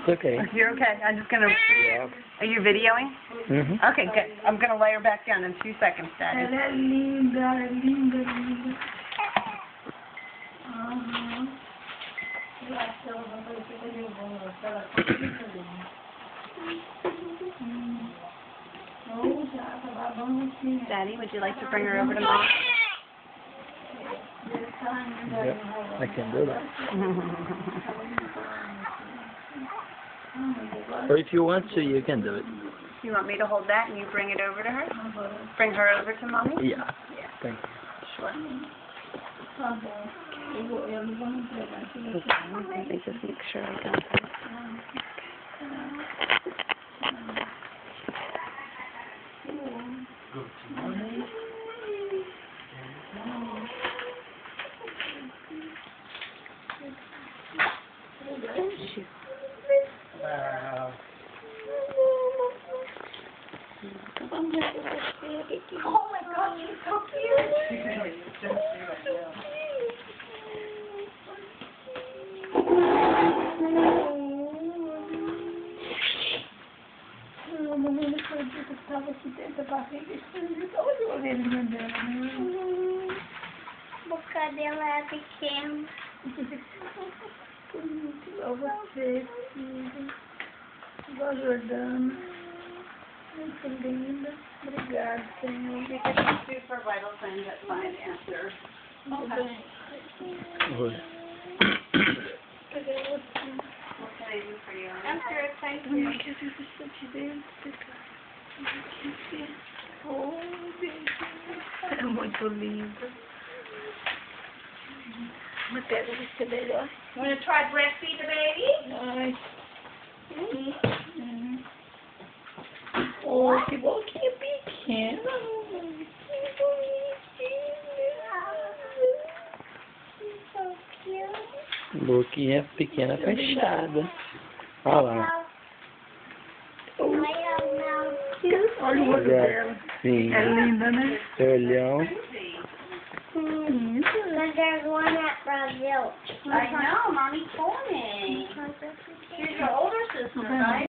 It's okay. You're okay. I'm just gonna. Yeah. Are you videoing? Mhm. Okay, good. I'm gonna lay her back down in 2 seconds, Daddy. Ela é linda, linda, linda. Aham. Eu acho que ela vai parecer que eu vou mostrar ela com oh, já tá babando assim. Daddy, would you like to bring her over to Mom? Yep. I can do that. Or if you want to, you can do it. You want me to hold that and you bring it over to her? Bring her over to Mommy? Yeah. Thank you. Sure. Tá bom. Eu não vou me entregar aqui. Let me just make sure I got that. Oh my God, she's so cute. O menino foi dito que estava aqui dentro da barriga. Olha a orelhinha dela. A boca dela é pequena. Bonito, igual você, filho. Igual a Jordana. Muito linda. Obrigada, Senhor. You can just do for vital signs at 5 after. Muito bem. Oi. Cadê você? What can I do for you? I'm sure it's thank Como you. é que é essa direita? Oh, Deus. É muito linda. Mas pega você melhor. You want to try breastfeed the baby? Ai. Oh, que boquinha pequena. Que So cute. Boquinha pequena fechada. Olha lá. bonitinha. I don't know. Olha o olho dela. Sim. É linda, né? Olhão. But there's one at Brazil. I know, Mommy told me. She's your older sister, right?